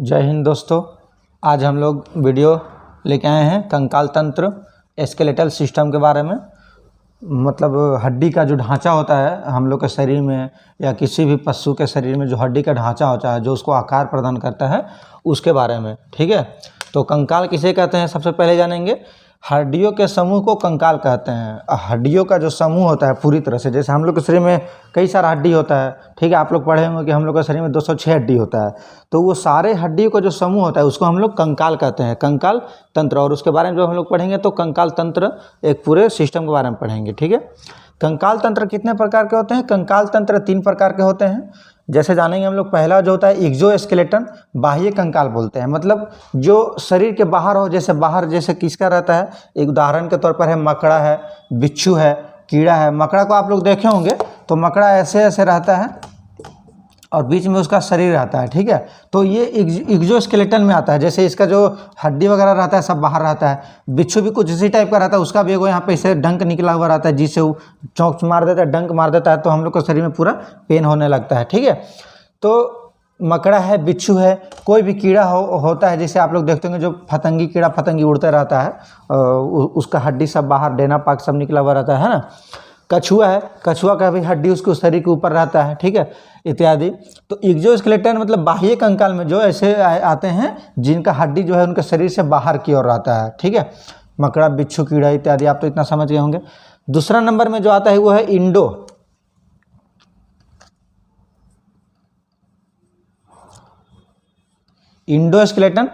जय हिंद दोस्तों। आज हम लोग वीडियो लेके आए हैं कंकाल तंत्र स्केलेटल सिस्टम के बारे में। मतलब हड्डी का जो ढांचा होता है हम लोग के शरीर में या किसी भी पशु के शरीर में जो हड्डी का ढांचा होता है जो उसको आकार प्रदान करता है उसके बारे में। ठीक है, तो कंकाल किसे कहते हैं सबसे पहले जानेंगे। हड्डियों के समूह को कंकाल कहते हैं। हड्डियों का जो समूह होता है पूरी तरह से, जैसे हम लोग के शरीर में कई सारा हड्डी होता है। ठीक है, आप लोग पढ़े होंगे कि हम लोग के शरीर में 206 हड्डी होता है। तो वो सारे हड्डियों का जो समूह होता है उसको हम लोग कंकाल कहते हैं, कंकाल तंत्र। और उसके बारे में जो हम लोग पढ़ेंगे तो कंकाल तंत्र एक पूरे सिस्टम के बारे में पढ़ेंगे। ठीक है, कंकाल तंत्र कितने प्रकार के होते हैं? कंकाल तंत्र 3 प्रकार के होते हैं। जैसे जानेंगे हम लोग, पहला जो होता है एक्सोस्केलेटन, बाह्य कंकाल बोलते हैं। मतलब जो शरीर के बाहर हो, जैसे बाहर जैसे किसका रहता है, एक उदाहरण के तौर पर है मकड़ा है, बिच्छू है, कीड़ा है। मकड़ा को आप लोग देखे होंगे तो मकड़ा ऐसे ऐसे रहता है और बीच में उसका शरीर रहता है। ठीक है, तो ये एक्सोस्केलेटन में आता है। जैसे इसका जो हड्डी वगैरह रहता है सब बाहर रहता है। बिच्छू भी कुछ इसी टाइप का रहता है, उसका भी एगो यहाँ पे इसे डंक निकला हुआ रहता है जिससे वो चौंक मार देता है, डंक मार देता है तो हम लोग को शरीर में पूरा पेन होने लगता है। ठीक है, तो मकड़ा है, बिच्छू है, कोई भी कीड़ा होता है, जैसे आप लोग देखते होंगे जो फतंगी कीड़ा फतंगी उड़ते रहता है, उसका हड्डी सब बाहर डेना पाक सब निकला हुआ रहता है ना। कछुआ है, कछुआ का भी हड्डी उसको शरीर के ऊपर रहता है। ठीक है, इत्यादि। तो एक्सोस्केलेटन मतलब बाह्य कंकाल में जो ऐसे आते हैं जिनका हड्डी जो है उनके शरीर से बाहर की ओर रहता है। ठीक है, मकड़ा, बिच्छू, कीड़ा इत्यादि, आप तो इतना समझ गए होंगे। दूसरा नंबर में जो आता है वो है इंडोस्केलेटन,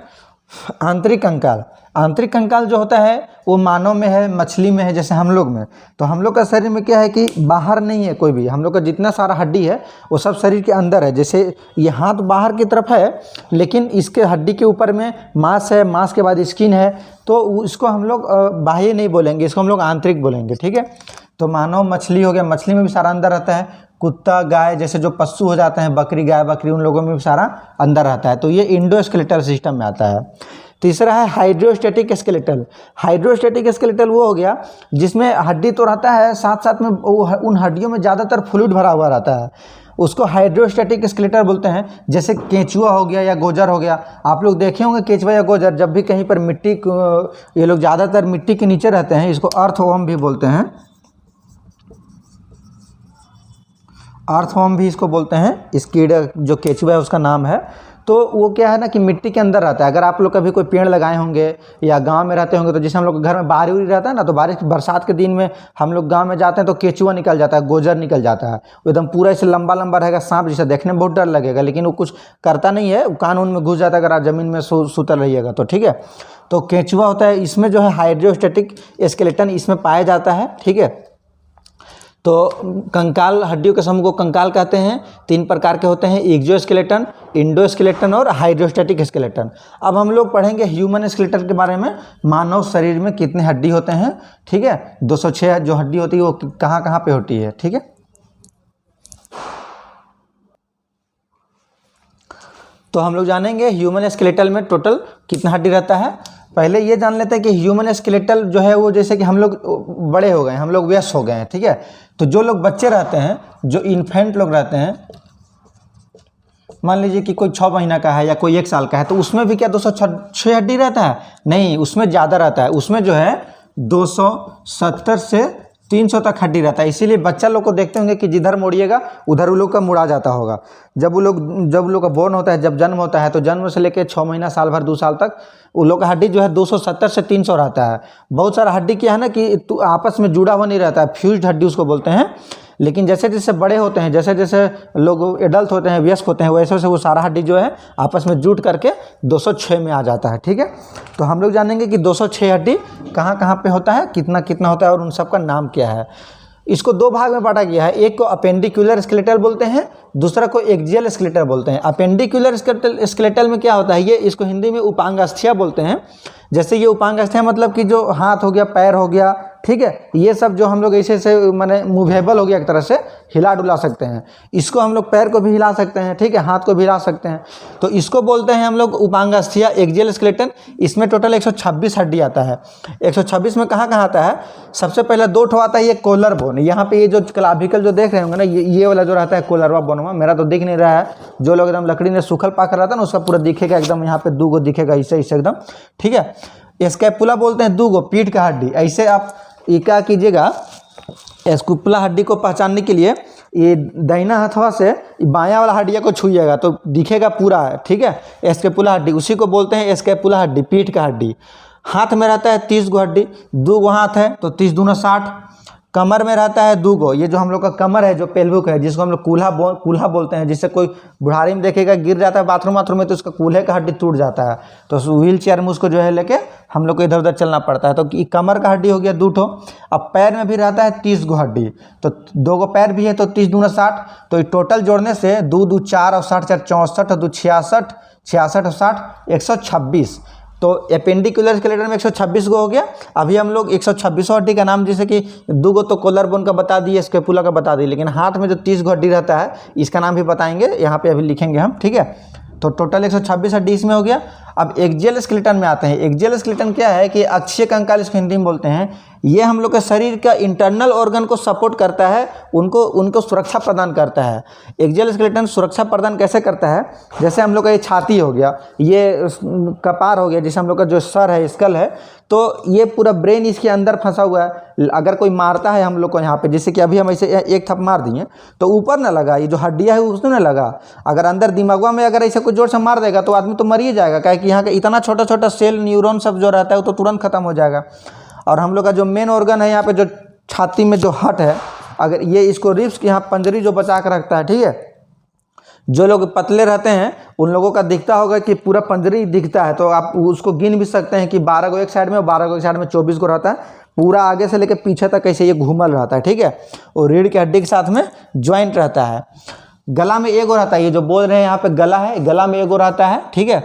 आंतरिक कंकाल। आंतरिक कंकाल जो होता है वो मानव में है, मछली में है, जैसे हम लोग में। तो हम लोग का शरीर में क्या है कि बाहर नहीं है कोई भी, हम लोग का जितना सारा हड्डी है वो सब शरीर के अंदर है। जैसे ये हाथ बाहर की तरफ है लेकिन इसके हड्डी के ऊपर में मांस है, मांस के बाद स्किन है, तो इसको हम लोग बाह्य नहीं बोलेंगे, इसको हम लोग आंतरिक बोलेंगे। ठीक है, तो मानव मछली हो गया, मछली में भी सारा अंदर रहता है। कुत्ता, गाय जैसे जो पशु हो जाते हैं, बकरी, गाय, बकरी, उन लोगों में भी सारा अंदर रहता है। तो ये इंडोस्केलेटल सिस्टम में आता है। तीसरा है हाइड्रोस्टैटिक स्केलेटल। हाइड्रोस्टैटिक स्केलेटल वो हो गया जिसमें हड्डी तो रहता है, साथ साथ में उन हड्डियों में ज़्यादातर फ्लूइड भरा हुआ रहता है, उसको हाइड्रोस्टैटिक स्केलेटल बोलते हैं। जैसे केंचुआ हो गया या गोजर हो गया, आप लोग देखे होंगे केंचुआ या गोजर जब भी कहीं पर मिट्टी, ये लोग ज़्यादातर मिट्टी के नीचे रहते हैं, इसको अर्थवर्म भी बोलते हैं, अर्थवर्म भी इसको बोलते हैं। इस कीड़ा जो केंचुआ है उसका नाम है। तो वो क्या है ना कि मिट्टी के अंदर रहता है। अगर आप लोग कभी कोई पेड़ लगाए होंगे या गांव में रहते होंगे तो जैसे हम लोग के घर में बारी उरी रहता है ना, तो बारिश बरसात के दिन में हम लोग गांव में जाते हैं तो केंचुआ निकल जाता है, गोजर निकल जाता है, वो एकदम पूरा ऐसे लंबा लंबा रहेगा, सांप जैसा, देखने में बहुत डर लगेगा लेकिन वो कुछ करता नहीं है, कान उन में घुस जाता है अगर आप ज़मीन में सुतल रहिएगा तो। ठीक है, तो केंचुआ होता है, इसमें जो है हाइड्रोस्टैटिक स्केलेटन इसमें पाया जाता है। ठीक है, तो कंकाल हड्डियों के समूह को कंकाल कहते हैं। 3 प्रकार के होते हैं, एक्सोस्केलेटन, इंडोस्केलेटन और हाइड्रोस्टैटिक स्केलेटन। अब हम लोग पढ़ेंगे ह्यूमन स्केलेटन के बारे में। मानव शरीर में कितने हड्डी होते हैं? ठीक है, 206 जो हड्डी होती है वो कहाँ कहाँ पे होती है? ठीक है, तो हम लोग जानेंगे ह्यूमन स्केलेटल में टोटल कितना हड्डी रहता है। पहले ये जान लेते हैं कि ह्यूमन स्केलेटल जो है वो, जैसे कि हम लोग बड़े हो गए, हम लोग वयस्क हो गए हैं। ठीक है, तो जो लोग बच्चे रहते हैं, जो इन्फेंट लोग रहते हैं, मान लीजिए कि कोई 6 महीना का है या कोई 1 साल का है, तो उसमें भी क्या 206 हड्डी रहता है? नहीं, उसमें ज़्यादा रहता है। उसमें जो है 270 से 300 तक हड्डी रहता है। इसीलिए बच्चा लोग को देखते होंगे कि जिधर मोड़िएगा उधर वो लोग का मुड़ा जाता होगा। जब वो लोग का बोर्न होता है, जब जन्म होता है, तो जन्म से लेकर 6 महीना, साल भर, 2 साल तक वो लोग का हड्डी जो है 270 से 300 रहता है। बहुत सारा हड्डी क्या है ना कि आपस में जुड़ा हुआ नहीं रहता है, फ्यूज्ड हड्डी उसको बोलते हैं। लेकिन जैसे जैसे बड़े होते हैं, जैसे जैसे लोग एडल्ट होते हैं, वयस्क होते हैं, वैसे वैसे वो सारा हड्डी जो है आपस में जुट करके 206 में आ जाता है। ठीक है, तो हम लोग जानेंगे कि 206 हड्डी कहाँ कहाँ पे होता है, कितना कितना होता है और उन सब का नाम क्या है। इसको 2 भाग में बांटा गया है। एक को अपेंडिकुलर स्केलेटल बोलते हैं, दूसरा को एक्सियल स्केलेटल बोलते हैं। अपेंडिकुलर स्केलेटल में क्या होता है, ये इसको हिंदी में उपांगास्थ्या बोलते हैं। जैसे ये उपांगास्थ्या मतलब कि जो हाथ हो गया, पैर हो गया, ठीक है। ये सब जो हम लोग ऐसे ऐसे माने मूवेबल हो गया, एक तरह से हिला डुला सकते हैं। इसको हम लोग पैर को भी हिला सकते हैं, ठीक है, हाथ को भी हिला सकते हैं। तो इसको बोलते हैं हम लोग उपांगस्थीय एक्सियल स्केलेटन। इसमें टोटल 126 हड्डी आता है। 126 में कहाँ कहाँ आता है? सबसे पहले 2 ठो आता है ये कोलर बोन। यहाँ पे ये जो क्लाविकल जो देख रहे होंगे ना, ये वाला जो रहता है कोलरवा बोनवा, मेरा तो दिख नहीं रहा है। जो लोग एकदम लकड़ी में सूखल पाक रहता है ना, उसका पूरा दिखेगा एकदम, यहाँ पे 2 गो दिखेगा ऐसे एकदम, ठीक है। स्कैपुला बोलते हैं 2 गो पीठ का हड्डी। ऐसे आप ये क्या कीजिएगा, स्कैपुला हड्डी को पहचानने के लिए ये दाहिना हथवा से बायां वाला हड्डिया को छूइएगा तो दिखेगा पूरा है, ठीक है। स्कैपुला हड्डी उसी को बोलते हैं स्कैपुला हड्डी, पीठ का हड्डी। हाथ में रहता है 30 गो हड्डी, 2 गो हाथ है तो 30 दूना 60। कमर में रहता है 2 गो, ये जो हम लोग का कमर है, जो पेल्विक है, जिसको हम लोग कूल्हा बोलते हैं, जिससे कोई बुढ़ारी में देखेगा गिर जाता है बाथरूम में तो उसका कूल्हे का हड्डी टूट जाता है, तो व्हील चेयर में उसको जो है लेके हम लोग को इधर उधर चलना पड़ता है। तो कमर का हड्डी हो गया 2 ठो। अब पैर में भी रहता है 30 गो हड्डी, तो 2 गो पैर भी है तो 30 दूना 60। तो टोटल जोड़ने से 2 2 4 और 60 4 64 और 2 66, 66 और 60 126। तो एपेंडिकुलर स्केलेटन में 126 गो हो गया। अभी हम लोग 126 हड्डी का नाम, जैसे कि 2 गो तो कोलर बोन का बता दिए, स्कैपुला का बता दिए, लेकिन हाथ में जो 30 गो हड्डी रहता है इसका नाम भी बताएंगे, यहाँ पे अभी लिखेंगे हम, ठीक है। तो टोटल 126 हड्डी इसमें हो गया। अब एक्सियल स्केलेटन में आते हैं। एक्सियल स्केलेटन क्या है कि अक्षीय कंकाल इसको हिंदी में बोलते हैं। ये हम लोग के शरीर का इंटरनल ऑर्गन को सपोर्ट करता है, उनको सुरक्षा प्रदान करता है। एक्सियल स्केलेटन सुरक्षा प्रदान कैसे करता है? जैसे हम लोग का ये छाती हो गया, ये कपार हो गया, जैसे हम लोग का जो सर है, स्कल है, तो ये पूरा ब्रेन इसके अंदर फंसा हुआ है। अगर कोई मारता है हम लोग को यहाँ पे, जैसे कि अभी हम ऐसे एक थप मार दिए तो ऊपर ना लगा, ये जो हड्डियाँ है उसमें ना लगा। अगर अंदर दिमागवा में अगर ऐसे कोई जोर से मार देगा तो आदमी तो मर ही जाएगा, क्या कि यहाँ का इतना छोटा छोटा सेल न्यूरॉन सब जो रहता है वो तो तुरंत खत्म हो जाएगा। और हम लोग का जो मेन ऑर्गन है यहाँ पे, जो छाती में जो हट है, अगर ये इसको रिब्स की यहाँ पंजरी जो बचा कर रखता है, ठीक है। जो लोग पतले रहते हैं उन लोगों का दिखता होगा कि पूरा पंजरी दिखता है, तो आप उसको गिन भी सकते हैं कि 12 गो एक साइड में और 12 गो एक साइड में, 24 गो रहता है। पूरा आगे से लेकर पीछे तक ऐसे ये घूमल रहता है, ठीक है। और रीढ़ की हड्डी के साथ में ज्वाइंट रहता है। गला में 1 गो रहता है, ये जो बोल रहे हैं यहाँ पे गला है, गला में 1 गो रहता है, ठीक है।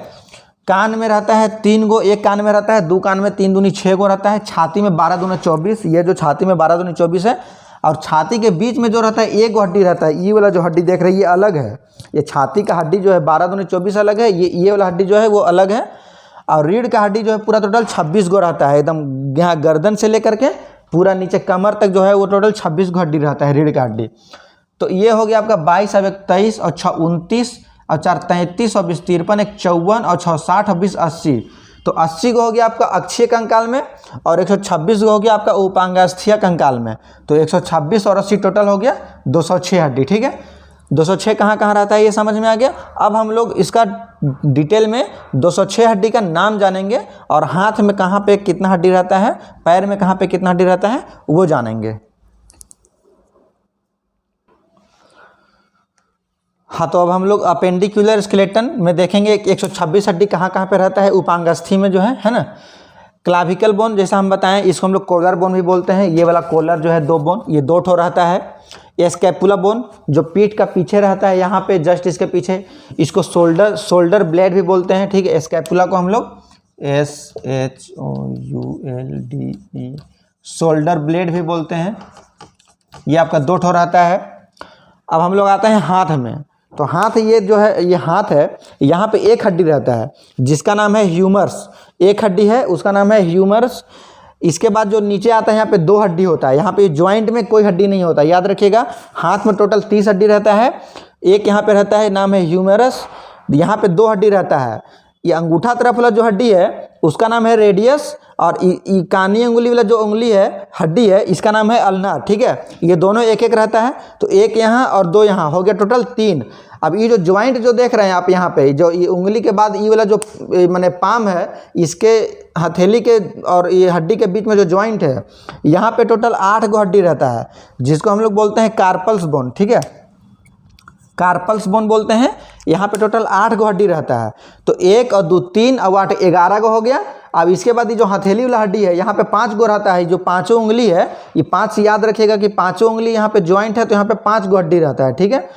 कान में रहता है 3 गो, एक कान में रहता है, 2 कान में 3 दूनी 6 गो रहता है। छाती में 12 दूनी 24, ये जो छाती में 12 दूनी 24 है। और छाती के बीच में जो रहता है 1 गो हड्डी रहता है, ये वाला जो हड्डी देख रहे हैं ये अलग है। ये छाती का हड्डी जो है 12 दूनी 24 अलग है, ये वाला हड्डी जो है वो अलग है। और रीढ़ का हड्डी जो है पूरा टोटल 26 गो रहता है, एकदम यहाँ गर्दन से लेकर के पूरा नीचे कमर तक जो है वो टोटल 26 गो हड्डी रहता है, रीढ़ का हड्डी। तो ये हो गया आपका 22 और 1 23 और 6 29 और 4 33 और 20 53, 1 54 और 6 60 और 20 80। तो 80 गो हो गया आपका अक्षीय कंकाल में और 126 गो हो गया आपका उपांगस्थीय कंकाल में। तो 126 और 80 टोटल हो गया 206 हड्डी, ठीक है। 206 कहाँ कहाँ रहता है ये समझ में आ गया। अब हम लोग इसका डिटेल में 206 हड्डी का नाम जानेंगे और हाथ में कहाँ पे कितना हड्डी रहता है, पैर में कहाँ पे कितना हड्डी रहता है वो जानेंगे। हाँ, तो अब हम लोग अपेंडिकुलर स्केलेटन में देखेंगे 126 हड्डी कहाँ कहाँ पे रहता है उपांगस्थी में जो है ना। क्लाविकल बोन जैसा हम बताएं, इसको हम लोग कोलर बोन भी बोलते हैं। ये वाला कोलर जो है 2 बोन, ये 2 ठो रहता है। ये स्कैपुला बोन जो पीठ का पीछे रहता है, यहाँ पे जस्ट इसके पीछे, इसको शोल्डर ब्लेड भी बोलते हैं, ठीक है। स्कैपुला को हम लोग SHOULDE शोल्डर ब्लेड भी बोलते हैं। ये आपका 2 ठो रहता है। अब हम लोग आते हैं हाथ में। तो हाथ, ये जो है ये हाथ है, यहाँ पे 1 हड्डी रहता है जिसका नाम है ह्यूमरस। 1 हड्डी है उसका नाम है ह्यूमरस। इसके बाद जो नीचे आता है यहाँ पे 2 हड्डी होता है, यहाँ पे जॉइंट में कोई हड्डी नहीं होता, याद रखिएगा। हाथ में टोटल 30 हड्डी रहता है, 1 यहाँ पे रहता है नाम है ह्यूमरस, यहाँ पे 2 हड्डी रहता है। ये अंगूठा तरफ वाला जो हड्डी है उसका नाम है रेडियस, और कानी उंगली वाला जो उंगली है हड्डी है इसका नाम है अल्नार, ठीक है। ये दोनों 1 रहता है, तो 1 यहाँ और 2 यहाँ, हो गया टोटल 3। अब ये जो ज्वाइंट जो देख रहे हैं आप यहाँ पे, जो ये उंगली के बाद ये वाला जो माने पाम है, इसके हथेली के और ये हड्डी के बीच में जो ज्वाइंट है, यहाँ पे टोटल 8 गो हड्डी रहता है, जिसको हम लोग बोलते हैं कार्पल्स बोन, ठीक है। कार्पल्स बोन बोलते हैं। यहाँ पे टोटल 8 गो हड्डी रहता है। तो 1 और 2 3 और 8 11 गो हो गया। अब इसके बाद ये जो हथेली वाला हड्डी है यहाँ पे 5 गो रहता है, जो 5 उंगली है, ये 5 से याद रखिएगा कि 5 उंगली यहाँ पे ज्वाइंट है, तो यहाँ पे 5 गो हड्डी रहता है, ठीक है।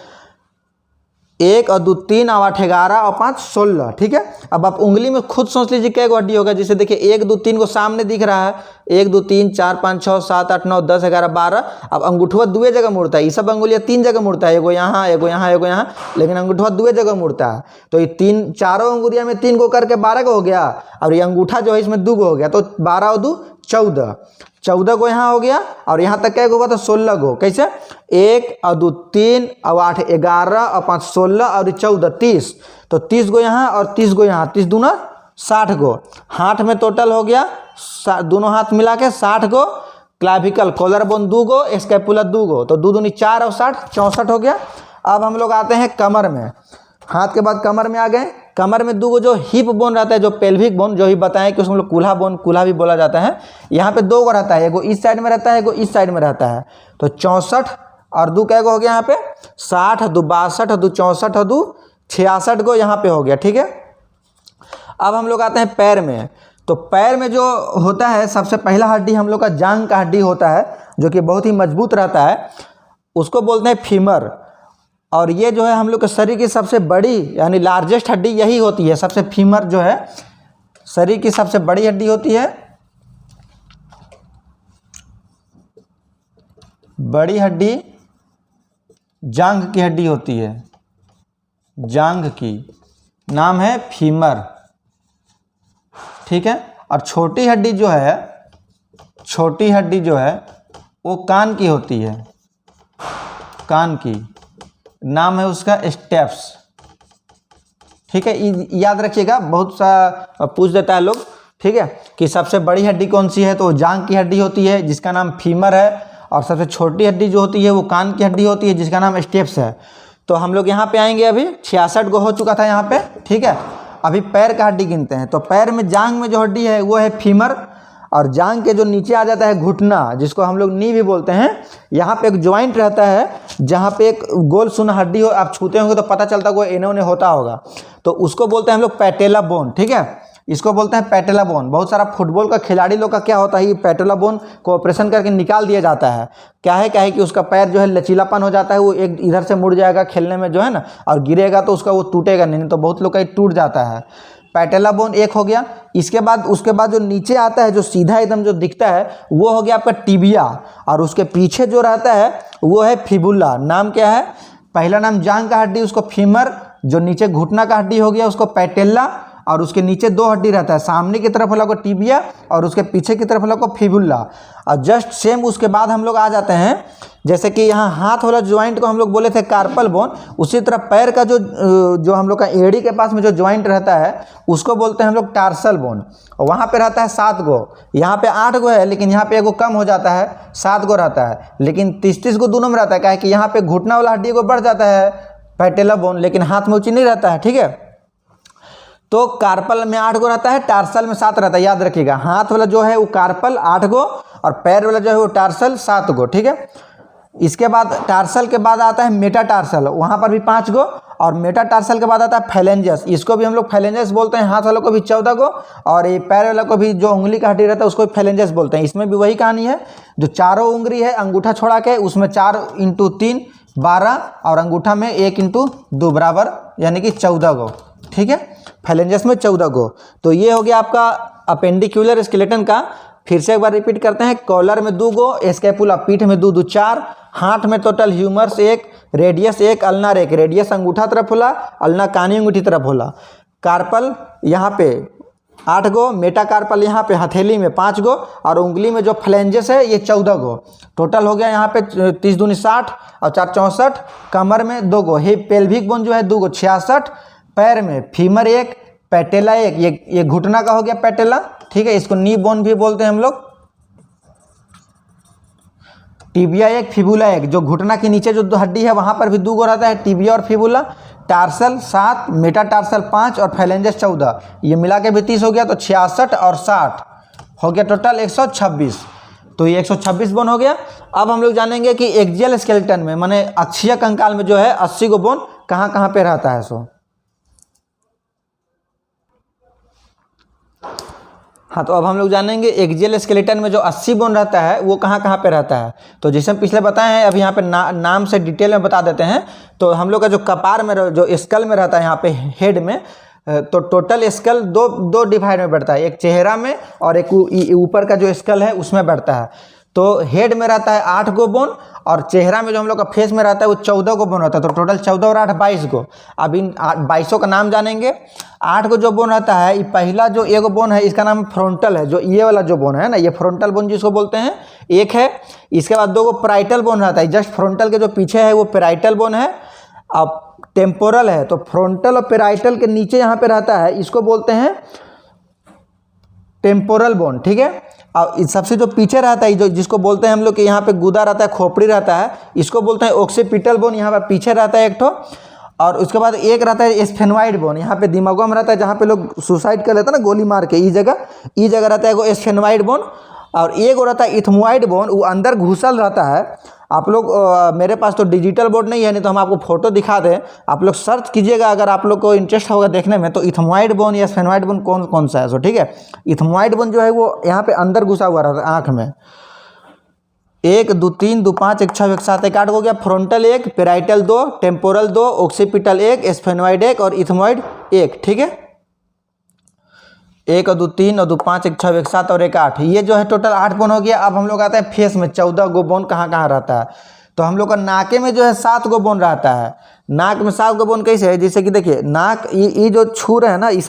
1 और 2 3 और 8 11 और 5 16। ठीक है, अब आप उंगली में खुद सोच लीजिए क्या हड्डी होगा। जैसे देखिए 1 2 3 को सामने दिख रहा है, 1 2 3 4 5 6 7 8 9 10 11 12। अब अंगूठवा दुए जगह मुड़ता है, ये सब अंगुलियाँ 3 जगह मुड़ता है, एगो यहाँ एगो यहाँ एगो यहाँ, लेकिन अंगूठवा दुए जगह मुड़ता है। तो ये 3 चारों अंगुलियाँ में 3 को करके 12 को हो गया, और ये अंगूठा जो है इसमें 2 को हो गया, तो 12 और 2 14, 14 को यहाँ हो गया, और यहाँ तक क्या होगा तो 16 को। कैसे 1 और 2 3 और 8 11 और 5 16 और 14 30। तो 30 को यहाँ और 30 को यहाँ, 30 दूना 60 को। हाथ में टोटल हो गया दोनों हाथ मिला के 60 को। क्लाविकल कॉलर बोन 2 को, स्कैपुला 2 को, तो 2 दूनी 4 और 60 64 हो गया। अब हम लोग आते हैं कमर में। हाथ के बाद कमर में आ गए। कमर में 2 को जो हिप बोन रहता है, जो पेल्विक बोन, जो ही बताएं कि उसको हम लोग कूल्हा बोन, कूल्हा भी बोला जाता है। यहाँ पे 2 को रहता है, एगो इस साइड में रहता है, एगो इस साइड में रहता है। तो 64 और 2 कैगो हो गया यहाँ पे 60, 2 62 और 2 64 और 2 66 को यहाँ पे हो गया। ठीक है, अब हम लोग आते हैं पैर में। तो पैर में जो होता है सबसे पहला हड्डी हम लोग का जांघ का हड्डी होता है, जो कि बहुत ही मजबूत रहता है, उसको बोलते हैं फीमर। और ये जो है हम लोग के शरीर की सबसे बड़ी यानी लार्जेस्ट हड्डी यही होती है। सबसे फीमर जो है शरीर की सबसे बड़ी हड्डी होती है। बड़ी हड्डी जांघ की हड्डी होती है, जांघ की नाम है फीमर। ठीक है, और छोटी हड्डी जो है, छोटी हड्डी जो है वो कान की होती है, कान की नाम है उसका स्टेप्स। ठीक है, याद रखिएगा, बहुत सा पूछ देता है लोग। ठीक है, कि सबसे बड़ी हड्डी कौन सी है, तो जांघ की हड्डी होती है जिसका नाम फीमर है, और सबसे छोटी हड्डी जो होती है वो कान की हड्डी होती है जिसका नाम स्टेप्स है। तो हम लोग यहाँ पे आएंगे, अभी 66 को हो चुका था यहाँ पे। ठीक है, अभी पैर का हड्डी गिनते हैं। तो पैर में जांघ में जो हड्डी है वो है फीमर, और जांघ के जो नीचे आ जाता है घुटना, जिसको हम लोग नी भी बोलते हैं। यहाँ पे एक ज्वाइंट रहता है जहाँ पे एक गोल सुना हड्डी हो, आप छूते होंगे तो पता चलता होगा इन्हें उन्हें होता होगा, तो उसको बोलते हैं हम लोग पैटेला बोन। ठीक है, इसको बोलते हैं पैटेला बोन। बहुत सारा फुटबॉल का खिलाड़ी लोग का क्या होता है, ये पैटेला बोन को ऑपरेशन करके निकाल दिया जाता है। क्या है कि उसका पैर जो है लचीलापन हो जाता है, वो एक इधर से मुड़ जाएगा खेलने में जो है ना, और गिरेगा तो उसका वो टूटेगा नहीं, तो बहुत लोग का टूट जाता है। पैटेला बोन एक हो गया। इसके बाद उसके बाद जो नीचे आता है, जो सीधा एकदम जो दिखता है, वो हो गया आपका टिबिया, और उसके पीछे जो रहता है वो है फिबुला। नाम क्या है, पहला नाम जांघ का हड्डी उसको फीमर, जो नीचे घुटना का हड्डी हो गया उसको पैटेला, और उसके नीचे 2 हड्डी रहता है, सामने की तरफ वाला को टिबिया और उसके पीछे की तरफ वाला को फिबुला। और जस्ट सेम उसके बाद हम लोग आ जाते हैं, जैसे कि यहाँ हाथ वाला ज्वाइंट को हम लोग बोले थे कार्पल बोन, उसी तरह पैर का जो हम लोग का एड़ी के पास में जो ज्वाइंट रहता है उसको बोलते हैं हम लोग टार्सल बोन। और वहाँ पे रहता है 7 गो, यहाँ पे 8 गो है, लेकिन यहाँ पे एगो कम हो जाता है, 7 गो रहता है, लेकिन 30 गो दोनों में रहता है। क्या है कि यहाँ पे घुटना वाला हड्डी को बढ़ जाता है पैटेला बोन, लेकिन हाथ में ऊँची नहीं रहता है। ठीक है, तो कार्पल में 8 गो रहता है, टार्सल में 7 रहता है। याद रखिएगा, हाथ वाला जो है वो कार्पल 8 गो, और पैर वाला जो है वो टार्सल 7 गो। ठीक है, इसके बाद टार्सल के बाद आता है मेटाटार्सल, वहाँ पर भी 5 गो, और मेटाटार्सल के बाद आता है फैलेंजस, इसको भी हम लोग फैलेंजस बोलते हैं। हाथ वालों को भी 14 गो, और ये पैर वाला को भी जो उंगली का हड्डी रहता है उसको भी फैलेंजस बोलते हैं। इसमें भी वही कहानी है, जो चारों उंगली है अंगूठा छोड़ा के, उसमें 4 × 3 12, और अंगूठा में 1 × 2 बराबर, यानी कि 14 गो। ठीक है, फैलेंजस में 14 गो। तो ये हो गया आपका अपेंडिकुलर स्केलेटन का। फिर से एक बार रिपीट करते हैं। कॉलर में 2 गो, स्कैपुला पीठ में 2 2 4, हाथ में total humours 1, radius 1, ulnar 1। Radius अंगूठा तरफ होला, अल्ना कानी अंगूठी तरफ होला। कार्पल यहाँ पे 8 गो, मेटाकार्पल यहाँ पे हथेली में 5 गो, और उंगली में जो फ्लेंजेस है ये 14 गो। टोटल हो गया यहाँ पे 30 दूनी 60 और 4 64। कमर में 2 गो, हिप पेल्विक बोन जो है 2 गो 66। पैर में फीमर 1, पैटेला 1, ये घुटना का हो गया पैटेला। ठीक है, इसको नी बोन भी बोलते हैं हम लोग। टिबिया 1, फिबुला 1, जो घुटना के नीचे जो हड्डी है वहाँ पर भी 2 गो रहता है, टिबिया और फिबुला। टार्सल 7, मेटाटार्सल 5 और फैलेंजस 14, ये मिला के भी 30 हो गया। तो 66 और 60 हो गया टोटल 126। तो ये 126 बोन हो गया। अब हम लोग जानेंगे कि एक्सियल स्केलेटन में, माने अक्षीय कंकाल में जो है 80 गो बोन कहाँ कहाँ पे रहता है। सो हाँ, तो अब हम लोग जानेंगे एक्सियल स्केलेटन में जो 80 बोन रहता है वो कहाँ कहाँ पे रहता है। तो जैसे हम पिछले बताए हैं, अब यहाँ पे नाम से डिटेल में बता देते हैं। तो हम लोग का जो कपार में जो स्कल में रहता है यहाँ पे हेड में, तो टोटल स्कल दो डिवाइड में बढ़ता है, एक चेहरा में और एक ऊपर का जो स्कल है उसमें बढ़ता है। तो हेड में रहता है 8 गो बोन और चेहरा में जो हम लोग का फेस में रहता है वो 14 गो बोन रहता है। तो टोटल 14 और 8 22 गो। अब इन 22 का नाम जानेंगे। 8 गो जो बोन रहता है, ये पहला जो एगो बोन है इसका नाम फ्रंटल है, जो ये वाला जो बोन है ना, ये फ्रंटल बोन जिसको बोलते हैं, एक है। इसके बाद 2 गो पैराइटल बोन रहता है, जस्ट फ्रंटल के जो पीछे है वो पैराइटल बोन है। अब टेम्पोरल है, तो फ्रंटल और पैराइटल के नीचे यहाँ पे रहता है, इसको बोलते हैं टेम्पोरल बोन, ठीक है। और सबसे जो पीछे रहता है, जो जिसको बोलते हैं हम लोग कि यहाँ पे गुदा रहता है, खोपड़ी रहता है, इसको बोलते हैं ओक्सीपिटल बोन, यहाँ पर पीछे रहता है एक ठो। और उसके बाद एक रहता है स्फेनोइड बोन, यहाँ पे दिमागों में रहता है, जहाँ पे लोग सुसाइड कर लेते हैं ना गोली मार के, ई जगह रहता है वो स्फेनोइड बोन। और एक रहता है इथमोइड बोन, वो अंदर घुसल रहता है। आप लोग मेरे पास तो डिजिटल बोर्ड नहीं है, नहीं तो हम आपको फोटो दिखा दें, आप लोग सर्च कीजिएगा अगर आप लोग को इंटरेस्ट होगा देखने में। तो इथमोइड बोन या स्फेनोइड बोन कौन सा है, सो ठीक है। इथमोइड बोन जो है वो यहाँ पे अंदर घुसा हुआ रहता है आँख में। 1 2 3 2 5 1 6 1 7 1 8 हो गया। Frontal 1, parietal 2, temporal 2, occipital 1, sphenoid 1 और इथमोइड 1, ठीक है। 1 और 2 3 और 2 5 1 6 1 7 और 1 8, ये जो है टोटल 8 बोन हो गया। अब हम लोग आते हैं फेस में, 14 गो बोन कहाँ कहाँ रहता है। तो हम लोग का नाके में जो है 7 गो बोन रहता है। नाक में 7 गो बोन कैसे है, जैसे कि देखिए नाक, ये जो छू रहे हैं ना, ये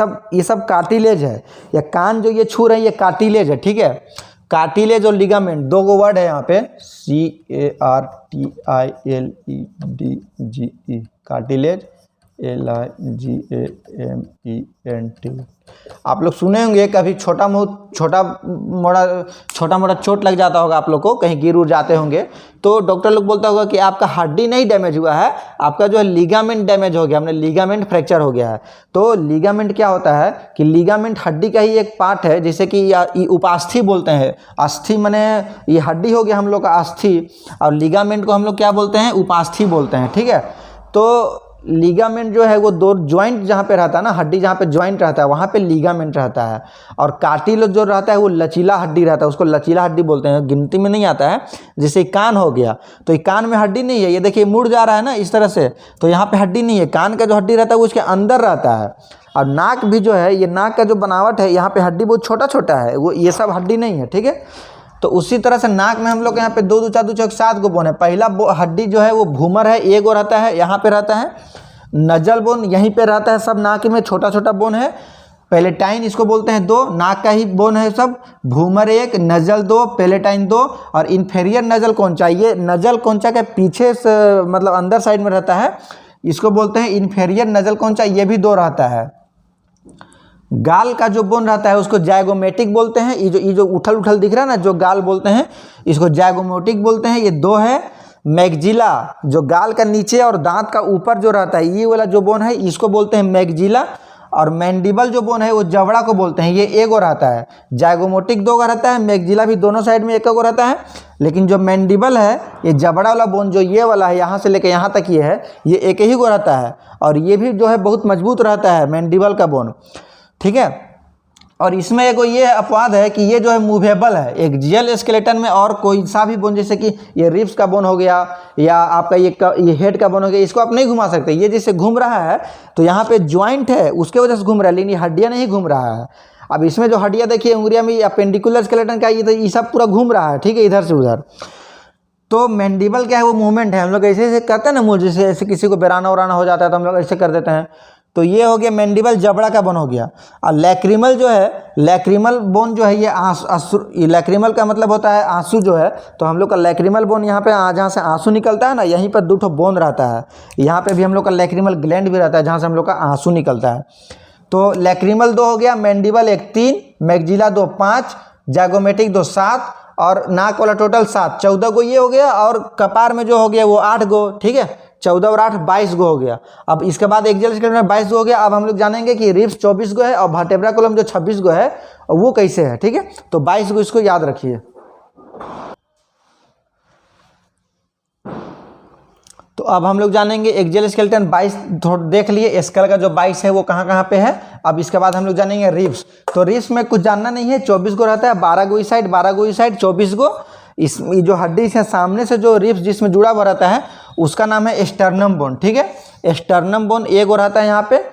सब कार्टिलेज है। या कान जो ये छू रहे हैं ये कार्टिलेज है, ठीक है। कार्टिलेज और लिगामेंट 2 गो वर्ड है यहाँ पे, CARTILEGE, कार्टिलेज, LIGAMENT। आप लोग सुने होंगे कभी छोटा मोटा चोट लग जाता होगा आप लोग को, कहीं गिर उड़ जाते होंगे, तो डॉक्टर लोग बोलता होगा कि आपका हड्डी नहीं डैमेज हुआ है, आपका जो है लिगामेंट डैमेज हो गया, हमने लिगामेंट फ्रैक्चर हो गया है। तो लिगामेंट क्या होता है कि लिगामेंट हड्डी का ही एक पार्ट है, जैसे कि ये उपास्थि बोलते हैं। अस्थि माने ये हड्डी हो गया हम लोग का अस्थि, और लिगामेंट को हम लोग क्या बोलते हैं, उपास्थि बोलते हैं, ठीक है। तो लिगामेंट जो है वो 2 ज्वाइंट जहाँ पे रहता है ना, हड्डी जहाँ पे ज्वाइंट रहता है वहाँ पे लिगामेंट रहता है। और कार्टिलेज जो रहता है वो लचीला हड्डी रहता है, उसको लचीला हड्डी बोलते हैं, गिनती में नहीं आता है। जैसे कान हो गया, तो ये कान में हड्डी नहीं है, ये देखिए मुड़ जा रहा है ना इस तरह से, तो यहाँ पे हड्डी नहीं है। कान का जो हड्डी रहता है वो उसके अंदर रहता है। और नाक भी जो है, ये नाक का जो बनावट है, यहाँ पे हड्डी बहुत छोटा छोटा है, वो ये सब हड्डी नहीं है, ठीक है। तो उसी तरह से नाक में हम लोग यहाँ पे 2 2 4 2 6 7 गो बोन है। पहला हड्डी जो है वो भूमर है, एक रहता है यहाँ पे रहता है। नजल बोन यहीं पे रहता है, सब नाक में छोटा छोटा बोन है। पैलेटाइन इसको बोलते हैं 2, नाक का ही बोन है सब। भूमर 1, नजल 2, पैलेटाइन 2 और इन्फेरियर नजल कौनचा, ये नजल कौनचा के पीछे से मतलब अंदर साइड में रहता है, इसको बोलते हैं इन्फेरियर नजल कौनचा, ये भी 2 रहता है। गाल का जो बोन रहता है उसको जायगोमेटिक बोलते हैं। ये जो उठल दिख रहा है ना, जो गाल बोलते हैं, इसको जायगोमेटिक बोलते हैं, ये 2 है। मैगजिला जो गाल का नीचे और दांत का ऊपर जो रहता है, ये वाला जो बोन है इसको बोलते हैं मैगजिला। और मैंडिबल जो बोन है वो जबड़ा को बोलते हैं, ये 1 गो रहता है। जायगोमेटिक 2 का रहता है, मैगजिला भी दोनों साइड में 1 गो रहता है। लेकिन जो मैंडिबल है, ये जबड़ा वाला बोन जो ये वाला है, यहाँ से लेकर यहाँ तक ये है, ये 1 ही गो रहता है। और ये भी जो है बहुत मजबूत रहता है मैंडिबल का बोन, ठीक है। और इसमें एक ये अपवाद है कि ये जो है मूवेबल है। एक्सियल स्केलेटन में और कोई सा भी बोन, जैसे कि ये रिब्स का बोन हो गया या आपका ये हेड का बोन हो गया, इसको आप नहीं घुमा सकते। ये जैसे घूम रहा है तो यहाँ पे ज्वाइंट है उसके वजह से घूम रहा है, लेकिन ये हड्डियाँ नहीं घूम रहा है। अब इसमें जो हड्डियाँ देखिए उंगलियाँ में, अपेंडिकुलर स्केलेटन का ये सब पूरा घूम रहा है, ठीक है, इधर से उधर। तो मैंडिबल क्या है, वो मूवमेंट है। हम लोग ऐसे करते हैं ना मुँह, जैसे ऐसे किसी को बेराना वराना हो जाता है तो हम लोग ऐसे कर देते हैं। तो ये हो गया मैंडिबल, जबड़ा का बोन हो गया। और लैक्रिमल जो है, लैक्रिमल बोन जो है ये आंसू, लैक्रिमल का मतलब होता है आंसू जो है। तो हम लोग का लैक्रिमल बोन यहाँ पे जहाँ से आंसू निकलता है ना, यहीं पर 2 ठो बोन रहता है। यहाँ पे भी हम लोग का लैक्रिमल ग्लैंड भी रहता है, जहाँ से हम लोग का आंसू निकलता है। तो लैक्रिमल 2 हो गया, मैंडिबल 1 3, मैगजिला 2 5, जायगोमेटिक 2 7 और नाक वाला टोटल 7, 14 गो ये हो गया। और कपार में जो हो गया वो 8 गो, ठीक है। 14 और 8 22 गो हो गया। अब इसके बाद एक्सियल स्केलेटन में 22 गो हो गया। अब हम लोग जानेंगे कि रिब्स 24 गो है और वर्टेब्रा कॉलम जो 26 गो है वो कैसे है, ठीक है। तो 22 गो इसको याद रखिए। तो अब हम लोग जानेंगे एक्जियल स्केलेटन 22 देख लिए, स्कल का जो 22 है वो कहाँ कहाँ पे है। अब इसके बाद हम लोग जानेंगे रिब्स। तो रिब्स में कुछ जानना नहीं है, 24 गो रहता है, 12 गो इस साइड 12 गो इस साइड 24 गो। इस जो हड्डी से सामने से जो रिब्स जिसमें जुड़ा हुआ रहता है उसका नाम है स्टर्नम बोन, ठीक है। स्टर्नम बोन एक रहता है यहाँ पे,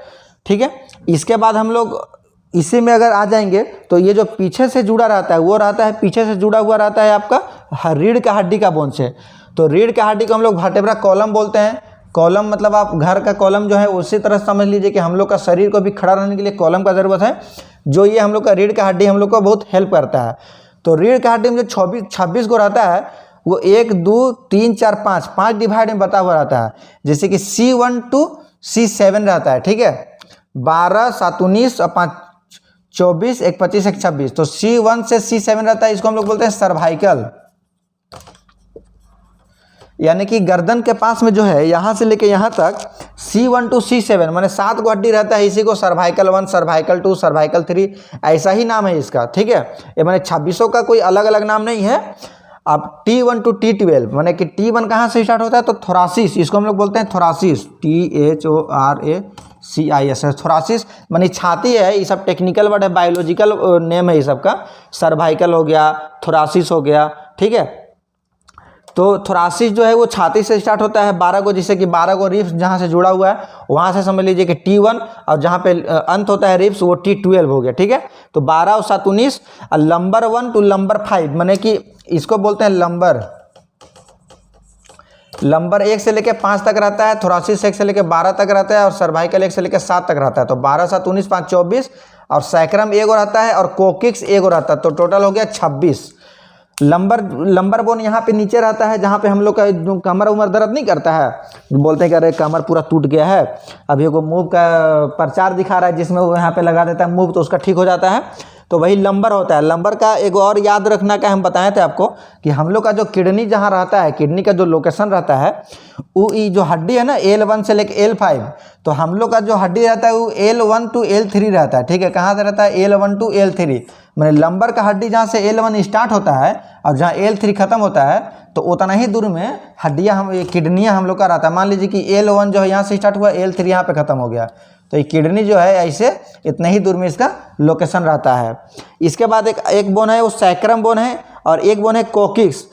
ठीक है। इसके बाद हम लोग इसी में अगर आ जाएंगे तो ये जो पीछे से जुड़ा रहता है वो रहता है, पीछे से जुड़ा हुआ रहता है आपका रीढ़ का हड्डी का बोन से। तो रीढ़ का हड्डी को हम लोग वर्टेब्रा कॉलम बोलते हैं। कॉलम मतलब आप घर का कॉलम जो है उसी तरह समझ लीजिए कि हम लोग का शरीर को भी खड़ा रहने के लिए कॉलम का ज़रूरत है, जो ये हम लोग का रीढ़ का हड्डी हम लोग को बहुत हेल्प करता है। तो रीढ़ का हड्डी में जो 26 को रहता है वो 1 2 3 4 5 डिवाइड में बता हुआ रहता है। जैसे कि C1 to C7 रहता है, ठीक है। 12 7 19 और 5 24 1 25 1 26। तो C1 से C7 रहता है, इसको हम लोग बोलते हैं सर्वाइकल, यानी कि गर्दन के पास में जो है यहाँ से लेके यहाँ तक C1 to C7 माने 7 को हड्डी रहता है। इसी को सर्वाइकल 1 सर्वाइकल 2 सर्वाइकल 3 ऐसा ही नाम है इसका, ठीक है। ये माने 26 का कोई अलग अलग नाम नहीं है। अब T1 to T12 माने कि T1 कहाँ से स्टार्ट होता है तो थोरासिस, इसको हम लोग बोलते हैं थोरासिस, THORACIS, थोरासिस माने छाती है। ये सब टेक्निकल वर्ड है, बायोलॉजिकल नेम है ये सब का। सर्वाइकल हो गया, थोरासिस हो गया, ठीक है। तो थोरासिस जो है वो छाती से स्टार्ट होता है 12 को, जैसे कि 12 को रिब्स जहाँ से जुड़ा हुआ है वहाँ से समझ लीजिए कि T1, और जहाँ पे अंत होता है रिब्स वो T12 हो गया, ठीक है। तो 12 और 7 19 और लंबर 1 to लंबर 5 माने कि इसको बोलते हैं लंबर 1 से लेकर 5 तक रहता है, थोरासिस 1 से लेकर 12 तक रहता है और सर्वाइकल 1 से लेकर 7 तक रहता है। तो 12 7 19 5 24 और सैक्रम 1 रहता है और कोकिक्स 1 रहता है, तो टोटल हो गया 26। लंबर बोन यहाँ पे नीचे रहता है, जहाँ पे हम लोग का जो कमर उमर दर्द नहीं करता है, बोलते हैं कि अरे कमर पूरा टूट गया है, अभी को मूव का प्रचार दिखा रहा है जिसमें वो यहाँ पे लगा देता है मूव, तो उसका ठीक हो जाता है। तो वही लंबर होता है। लंबर का एक और याद रखना का हम बताए थे आपको कि हम लोग का जो किडनी जहाँ रहता है, किडनी का जो लोकेशन रहता है वो जो हड्डी है ना L1 से लेकर L5, तो हम लोग का जो हड्डी रहता है वो L1 to L3 रहता है, ठीक है। कहाँ से रहता है L1 to L3 मैंने लंबर का हड्डी जहाँ से L1 स्टार्ट होता है और जहाँ L3 खत्म होता है तो उतना ही दूर में हड्डियाँ किडनियाँ हम लोग का रहता है। मान लीजिए कि L1 जो है यहाँ से स्टार्ट हुआ, L3 यहाँ पे खत्म हो गया, तो ये किडनी जो है ऐसे इतने ही दूर में इसका लोकेशन रहता है। इसके बाद एक बोन है वो सैक्रम बोन है और एक बोन है कोकिक्स,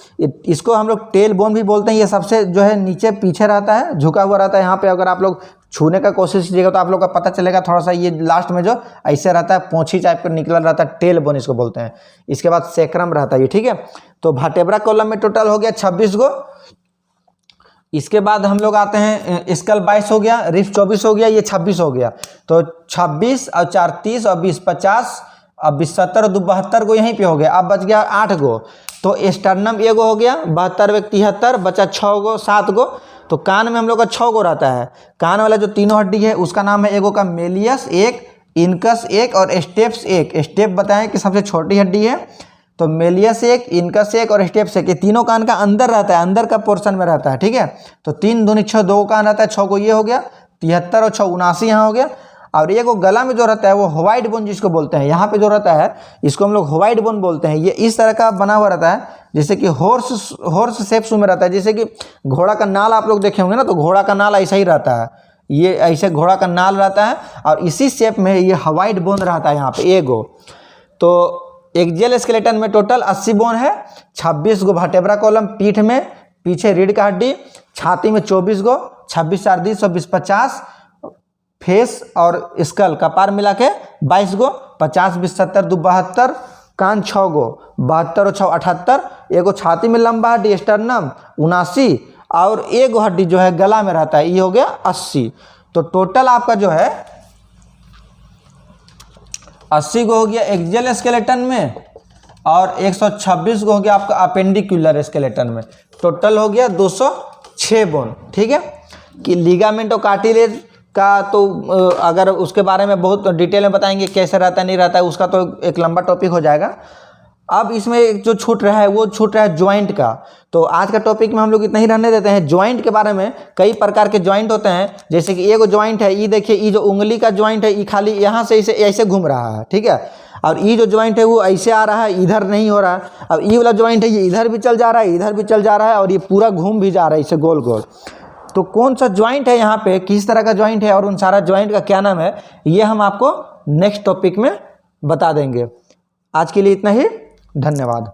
इसको हम लोग टेल बोन भी बोलते हैं। ये सबसे जो है नीचे पीछे रहता है, झुका हुआ रहता है। यहाँ पे अगर आप लोग छूने का कोशिश कीजिएगा तो आप लोग का पता चलेगा थोड़ा सा, ये लास्ट में जो ऐसे रहता है पोंछी टाइप का निकला रहता है, टेल बोन इसको बोलते हैं। इसके बाद सैक्रम रहता है ये, ठीक है। तो वर्टेब्रा कॉलम में टोटल हो गया 26 गो। इसके बाद हम लोग आते हैं स्कल 22 हो गया, रिब्स 24 हो गया, ये 26 हो गया। तो 26 और 4 30 और 20 50 और 20 70 और 2 72 गो यहीं पे हो गया। अब बच गया 8 गो। तो स्टर्नम एगो हो गया, 72 73 बचा 6 गो 7 गो। तो कान में हम लोग का 6 गो रहता है। कान वाला जो तीनों हड्डी है उसका नाम है एगो का मेलियस 1, इनकस 1 और स्टेप्स 1। स्टेप बताएं कि सबसे छोटी हड्डी है, तो मेलियस 1, इनकस 1 और स्टेप्स 1, ये तीनों कान का अंदर रहता है, अंदर का पोर्शन में रहता है, ठीक है। तो 3 दूनी 6 2 कान रहता है, 6 को ये हो गया, 73 और 6 79 यहाँ हो गया। और ये को गला में जो रहता है वो व्हाइट बोन जिसको बोलते हैं, यहाँ पे जो रहता है इसको हम लोग व्हाइट बोन बोलते हैं। ये इस तरह का बना हुआ रहता है जैसे कि हॉर्स शेप्स में रहता है, जैसे कि घोड़ा का नाल आप लोग देखे होंगे ना, तो घोड़ा का नाल ऐसा ही रहता है, ये ऐसे घोड़ा का नाल रहता है और इसी शेप में ये व्हाइट बोन रहता है यहाँ पे एगो। तो एक्जियल स्केलेटन में टोटल 80 बोन है, 26 गो वर्टेब्रा कॉलम पीठ में, पीछे रीढ़ का हड्डी, छाती में 24 गो, 26 4 20 20 50, फेस और स्कल कपार मिला के 22 गो, 50 20 70 2 72, कान 6 गो, 72 और 6 78, एगो छाती में लंबा हड्डी स्टर्नम 79 और एगो हड्डी जो है गला में रहता है, ये हो गया 80। तो टोटल आपका जो है 80 गो हो गया एक्जियल स्केलेटन में और 126 गो हो गया आपका अपेंडिकुलर स्केलेटन में। टोटल हो गया 206 बोन, ठीक है। कि लिगामेंट और कार्टिलेज का तो अगर उसके बारे में बहुत डिटेल में बताएंगे कैसे रहता है नहीं रहता है, उसका तो एक लंबा टॉपिक हो जाएगा। अब इसमें जो छूट रहा है वो छूट रहा है ज्वाइंट का। तो आज का टॉपिक में हम लोग इतना ही रहने देते हैं। ज्वाइंट के बारे में कई प्रकार के ज्वाइंट होते हैं, जैसे कि एगो ज्वाइंट है, ये देखिए, ये जो उंगली का ज्वाइंट है ये खाली यहाँ से ऐसे घूम रहा है, ठीक है। और ये जो ज्वाइंट है वो ऐसे आ रहा है, इधर नहीं हो रहा है। अब ये वाला ज्वाइंट है ये इधर भी चल जा रहा है, इधर भी चल जा रहा है और ये पूरा घूम भी जा रहा है इसे गोल गोल। तो कौन सा ज्वाइंट है यहाँ पे, किस तरह का ज्वाइंट है और उन सारा ज्वाइंट का क्या नाम है, ये हम आपको नेक्स्ट टॉपिक में बता देंगे। आज के लिए इतना ही, धन्यवाद।